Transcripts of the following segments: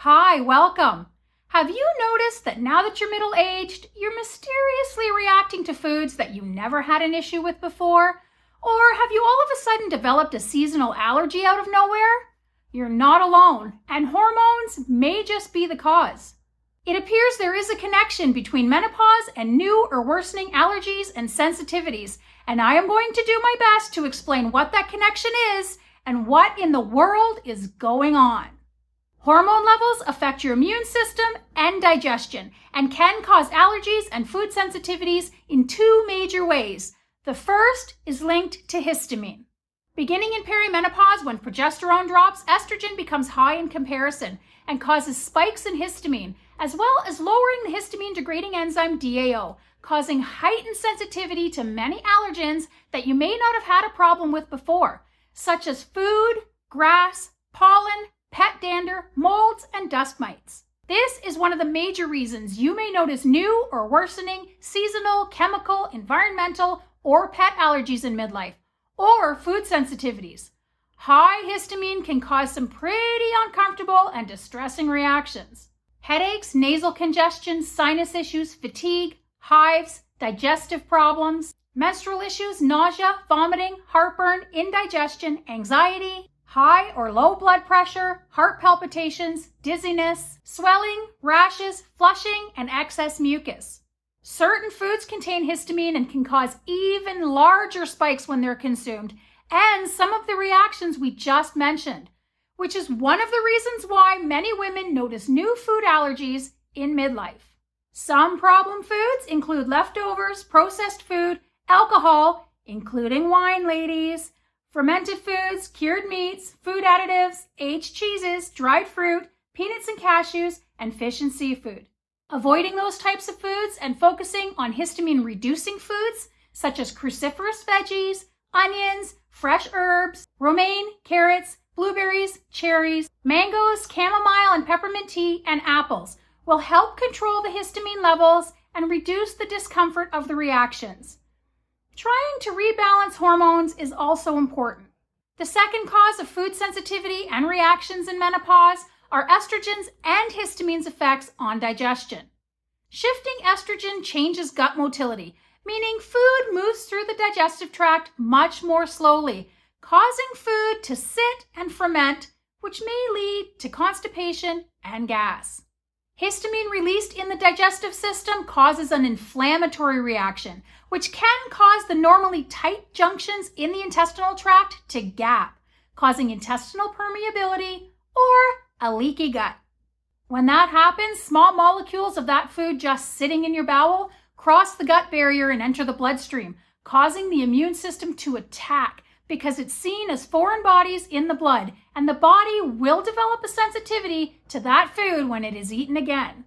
Hi, welcome. Have you noticed that now that you're middle-aged, you're mysteriously reacting to foods that you never had an issue with before? Or have you all of a sudden developed a seasonal allergy out of nowhere? You're not alone, and hormones may just be the cause. It appears there is a connection between menopause and new or worsening allergies and sensitivities, and I am going to do my best to explain what that connection is and what in the world is going on. Hormone levels affect your immune system and digestion and can cause allergies and food sensitivities in two major ways. The first is linked to histamine. Beginning in perimenopause, when progesterone drops, estrogen becomes high in comparison and causes spikes in histamine, as well as lowering the histamine-degrading enzyme DAO, causing heightened sensitivity to many allergens that you may not have had a problem with before, such as food, grass, pollen, pet dander, molds, and dust mites. This is one of the major reasons you may notice new or worsening seasonal, chemical, environmental, or pet allergies in midlife, or food sensitivities. High histamine can cause some pretty uncomfortable and distressing reactions. Headaches, nasal congestion, sinus issues, fatigue, hives, digestive problems, menstrual issues, nausea, vomiting, heartburn, indigestion, anxiety, high or low blood pressure, heart palpitations, dizziness, swelling, rashes, flushing, and excess mucus. Certain foods contain histamine and can cause even larger spikes when they're consumed, and some of the reactions we just mentioned, which is one of the reasons why many women notice new food allergies in midlife. Some problem foods include leftovers, processed food, alcohol, including wine, ladies, fermented foods, cured meats, food additives, aged cheeses, dried fruit, peanuts and cashews, and fish and seafood. Avoiding those types of foods and focusing on histamine-reducing foods, such as cruciferous veggies, onions, fresh herbs, romaine, carrots, blueberries, cherries, mangoes, chamomile and peppermint tea, and apples, will help control the histamine levels and reduce the discomfort of the reactions. Trying to rebalance hormones is also important. The second cause of food sensitivity and reactions in menopause are estrogens and histamine's effects on digestion. Shifting estrogen changes gut motility, meaning food moves through the digestive tract much more slowly, causing food to sit and ferment, which may lead to constipation and gas. Histamine released in the digestive system causes an inflammatory reaction, which can cause the normally tight junctions in the intestinal tract to gap, causing intestinal permeability or a leaky gut. When that happens, small molecules of that food just sitting in your bowel cross the gut barrier and enter the bloodstream, causing the immune system to attack because it's seen as foreign bodies in the blood, and the body will develop a sensitivity to that food when it is eaten again.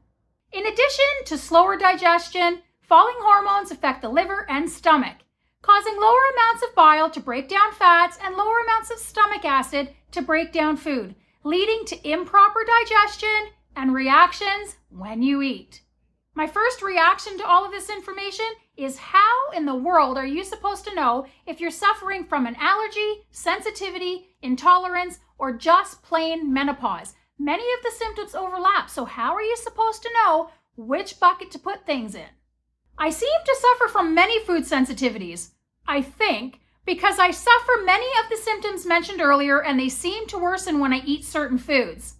In addition to slower digestion, falling hormones affect the liver and stomach, causing lower amounts of bile to break down fats and lower amounts of stomach acid to break down food, leading to improper digestion and reactions when you eat. My first reaction to all of this information is, how in the world are you supposed to know if you're suffering from an allergy, sensitivity, intolerance, or just plain menopause? Many of the symptoms overlap, so how are you supposed to know which bucket to put things in? I seem to suffer from many food sensitivities, I think, because I suffer many of the symptoms mentioned earlier, and they seem to worsen when I eat certain foods.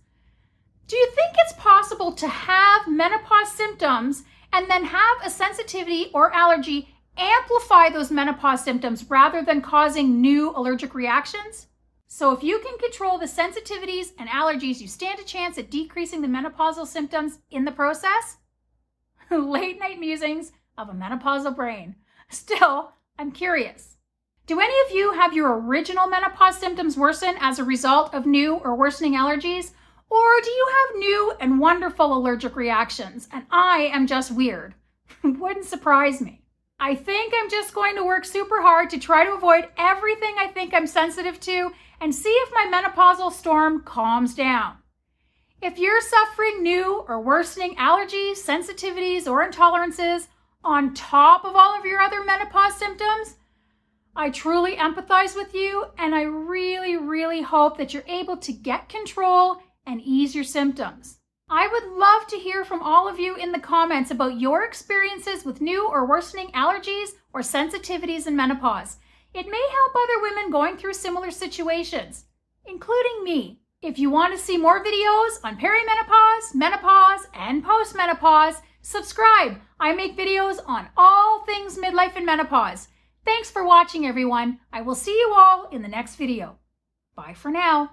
Do you think it's possible to have menopause symptoms and then have a sensitivity or allergy amplify those menopause symptoms rather than causing new allergic reactions? So if you can control the sensitivities and allergies, you stand a chance at decreasing the menopausal symptoms in the process? Late night musings of a menopausal brain. Still, I'm curious. Do any of you have your original menopause symptoms worsen as a result of new or worsening allergies? Or do you have new and wonderful allergic reactions and I am just weird? Wouldn't surprise me. I think I'm just going to work super hard to try to avoid everything I think I'm sensitive to and see if my menopausal storm calms down. If you're suffering new or worsening allergies, sensitivities, or intolerances on top of all of your other menopause symptoms, I truly empathize with you, and I really hope that you're able to get control and ease your symptoms. I would love to hear from all of you in the comments about your experiences with new or worsening allergies or sensitivities in menopause. It may help other women going through similar situations, including me. If you want to see more videos on perimenopause, menopause, and postmenopause, subscribe. I make videos on all things midlife and menopause. Thanks for watching, everyone. I will see you all in the next video. Bye for now.